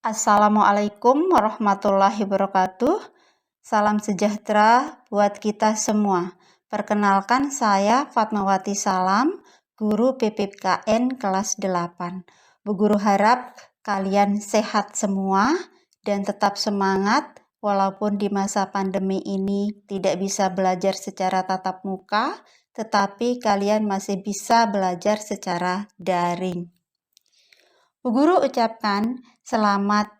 Assalamualaikum warahmatullahi wabarakatuh. Salam sejahtera buat kita semua. Perkenalkan, saya Fatmawati Salam, guru PPKN kelas 8. Bu Guru harap kalian sehat semua dan tetap semangat walaupun di masa pandemi ini tidak bisa belajar secara tatap muka, tetapi kalian masih bisa belajar secara daring. Bu Guru ucapkan selamat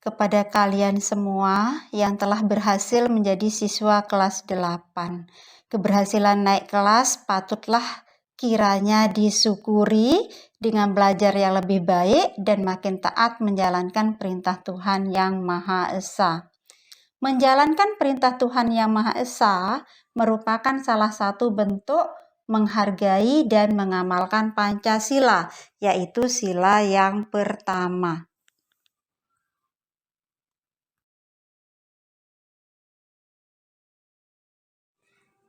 kepada kalian semua yang telah berhasil menjadi siswa kelas 8. Keberhasilan naik kelas patutlah kiranya disyukuri dengan belajar yang lebih baik dan makin taat menjalankan perintah Tuhan Yang Maha Esa. Menjalankan perintah Tuhan Yang Maha Esa merupakan salah satu bentuk menghargai dan mengamalkan Pancasila, yaitu sila yang pertama.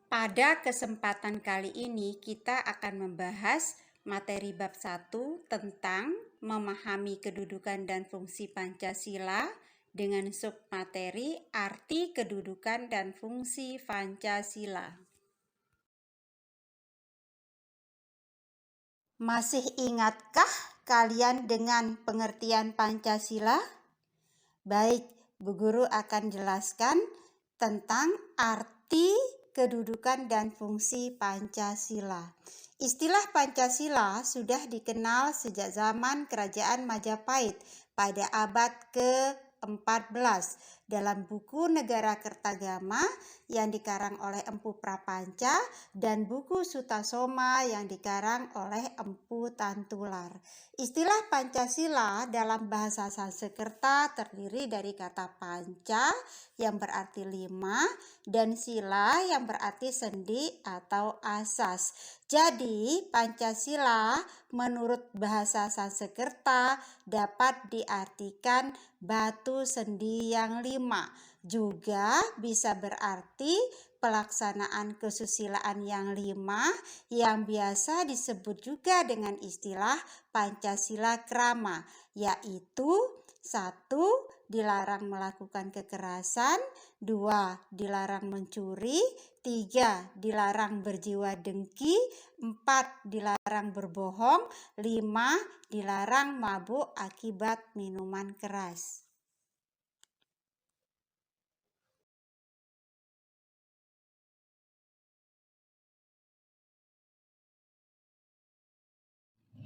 Pada kesempatan kali ini kita akan membahas materi bab 1 tentang memahami kedudukan dan fungsi Pancasila dengan submateri arti kedudukan dan fungsi Pancasila. Masih ingatkah kalian dengan pengertian Pancasila? Baik, Bu Guru akan jelaskan tentang arti kedudukan dan fungsi Pancasila. Istilah Pancasila sudah dikenal sejak zaman Kerajaan Majapahit pada abad ke-14 dalam buku Negara Kertagama yang dikarang oleh Empu Prapanca dan buku Sutasoma yang dikarang oleh Empu Tantular. Istilah Pancasila dalam bahasa Sanskerta terdiri dari kata panca yang berarti 5 dan sila yang berarti sendi atau asas. Jadi Pancasila menurut bahasa Sanskerta dapat diartikan batu sendi yang 5. Juga bisa berarti pelaksanaan kesusilaan yang 5 yang biasa disebut juga dengan istilah Pancasila Krama, yaitu 1. Dilarang melakukan kekerasan, 2. Dilarang mencuri, 3. Dilarang berjiwa dengki, 4. Dilarang berbohong, 5. Dilarang mabuk akibat minuman keras.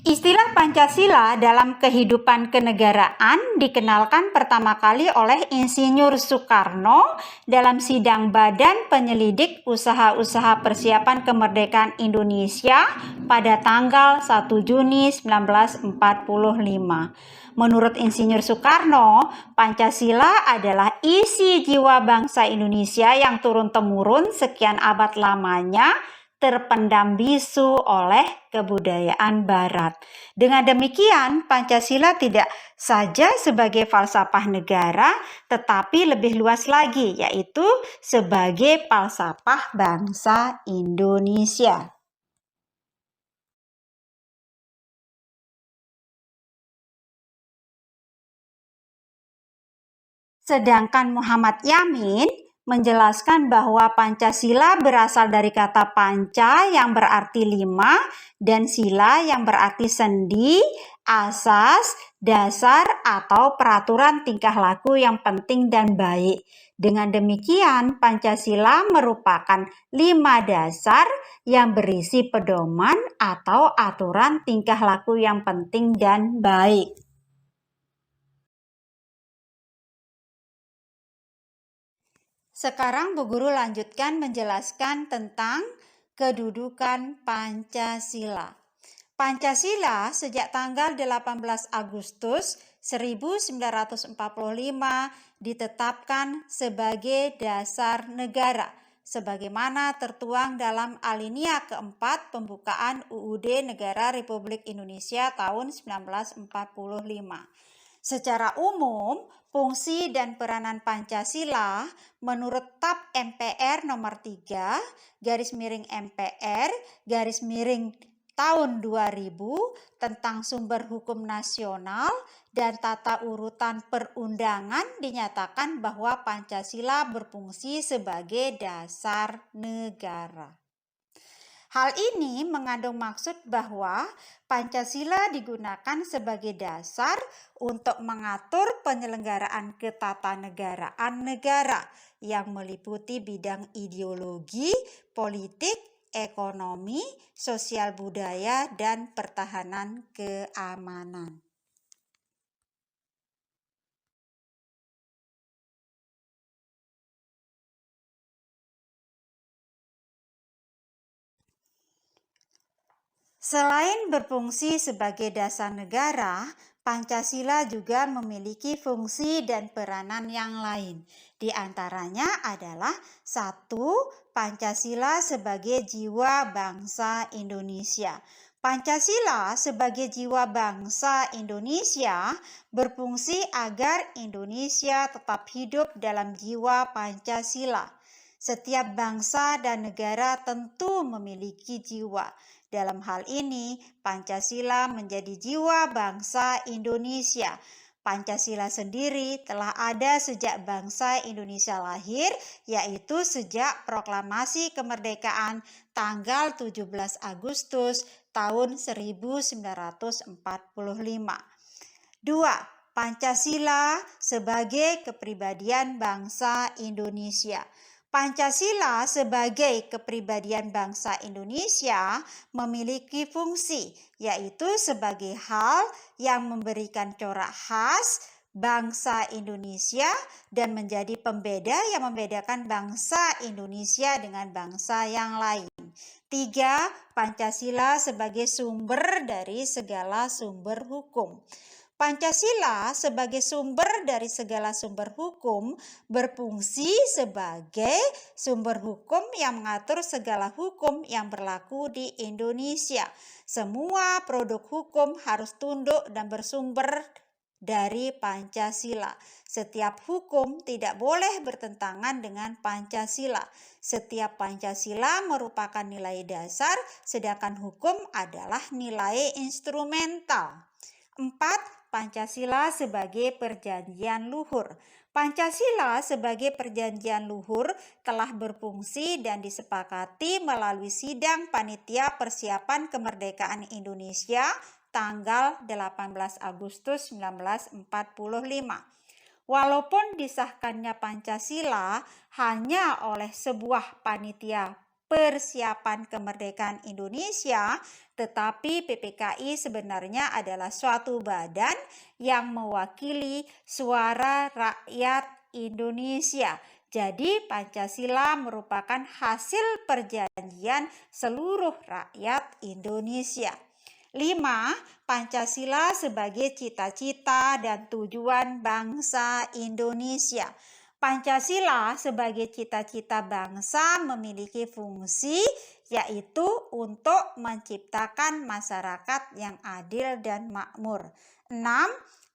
Istilah Pancasila dalam kehidupan kenegaraan dikenalkan pertama kali oleh Insinyur Soekarno dalam sidang Badan Penyelidik Usaha-usaha Persiapan Kemerdekaan Indonesia pada tanggal 1 Juni 1945. Menurut Insinyur Soekarno, Pancasila adalah isi jiwa bangsa Indonesia yang turun-temurun sekian abad lamanya terpendam bisu oleh kebudayaan Barat. Dengan demikian, Pancasila tidak saja sebagai falsafah negara, tetapi lebih luas lagi, yaitu sebagai falsafah bangsa Indonesia. Sedangkan Muhammad Yamin menjelaskan bahwa Pancasila berasal dari kata panca yang berarti 5 dan sila yang berarti sendi, asas, dasar atau peraturan tingkah laku yang penting dan baik. Dengan demikian, Pancasila merupakan 5 dasar yang berisi pedoman atau aturan tingkah laku yang penting dan baik. Sekarang Bu Guru lanjutkan menjelaskan tentang kedudukan Pancasila. Pancasila sejak tanggal 18 Agustus 1945 ditetapkan sebagai dasar negara, sebagaimana tertuang dalam alinea keempat pembukaan UUD Negara Republik Indonesia tahun 1945. Secara umum, fungsi dan peranan Pancasila menurut TAP MPR nomor 3, garis miring MPR, garis miring tahun 2000 tentang sumber hukum nasional dan tata urutan perundangan dinyatakan bahwa Pancasila berfungsi sebagai dasar negara. Hal ini mengandung maksud bahwa Pancasila digunakan sebagai dasar untuk mengatur penyelenggaraan ketatanegaraan negara yang meliputi bidang ideologi, politik, ekonomi, sosial budaya, dan pertahanan keamanan. Selain berfungsi sebagai dasar negara, Pancasila juga memiliki fungsi dan peranan yang lain. Di antaranya adalah 1. Pancasila sebagai jiwa bangsa Indonesia. Pancasila sebagai jiwa bangsa Indonesia berfungsi agar Indonesia tetap hidup dalam jiwa Pancasila. Setiap bangsa dan negara tentu memiliki jiwa. Dalam hal ini, Pancasila menjadi jiwa bangsa Indonesia. Pancasila sendiri telah ada sejak bangsa Indonesia lahir, yaitu sejak proklamasi kemerdekaan tanggal 17 Agustus tahun 1945. 2. Pancasila sebagai kepribadian bangsa Indonesia. Pancasila sebagai kepribadian bangsa Indonesia memiliki fungsi, yaitu sebagai hal yang memberikan corak khas bangsa Indonesia dan menjadi pembeda yang membedakan bangsa Indonesia dengan bangsa yang lain. 3. Pancasila sebagai sumber dari segala sumber hukum. Pancasila sebagai sumber dari segala sumber hukum berfungsi sebagai sumber hukum yang mengatur segala hukum yang berlaku di Indonesia. Semua produk hukum harus tunduk dan bersumber dari Pancasila. Setiap hukum tidak boleh bertentangan dengan Pancasila. Setiap Pancasila merupakan nilai dasar, sedangkan hukum adalah nilai instrumental. 4. Pancasila sebagai perjanjian luhur. Pancasila sebagai perjanjian luhur telah berfungsi dan disepakati melalui sidang panitia persiapan kemerdekaan Indonesia tanggal 18 Agustus 1945. Walaupun disahkannya Pancasila hanya oleh sebuah panitia persiapan kemerdekaan Indonesia, tetapi PPKI sebenarnya adalah suatu badan yang mewakili suara rakyat Indonesia. Jadi Pancasila merupakan hasil perjanjian seluruh rakyat Indonesia. 5. Pancasila sebagai cita-cita dan tujuan bangsa Indonesia. Pancasila sebagai cita-cita bangsa memiliki fungsi, yaitu untuk menciptakan masyarakat yang adil dan makmur. 6.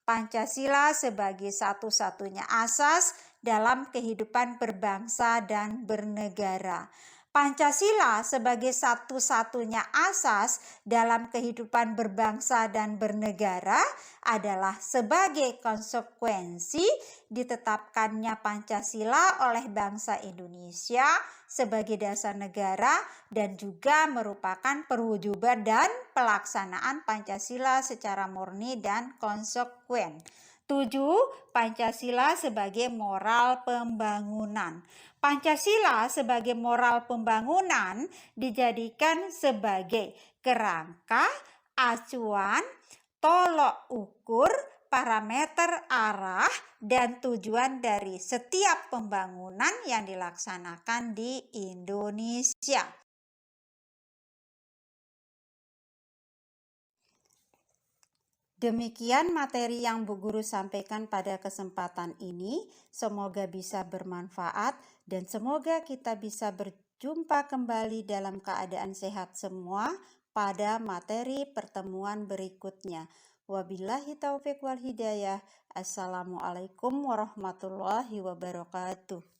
Pancasila sebagai satu-satunya asas dalam kehidupan berbangsa dan bernegara. Pancasila sebagai satu-satunya asas dalam kehidupan berbangsa dan bernegara adalah sebagai konsekuensi ditetapkannya Pancasila oleh bangsa Indonesia sebagai dasar negara dan juga merupakan perwujudan dan pelaksanaan Pancasila secara murni dan konsekuen. 7. Pancasila sebagai moral pembangunan. Pancasila sebagai moral pembangunan dijadikan sebagai kerangka, acuan, tolok ukur, parameter arah, dan tujuan dari setiap pembangunan yang dilaksanakan di Indonesia. Demikian materi yang Bu Guru sampaikan pada kesempatan ini. Semoga bisa bermanfaat dan semoga kita bisa berjumpa kembali dalam keadaan sehat semua pada materi pertemuan berikutnya. Wabillahi taufiq wal hidayah. Assalamualaikum warahmatullahi wabarakatuh.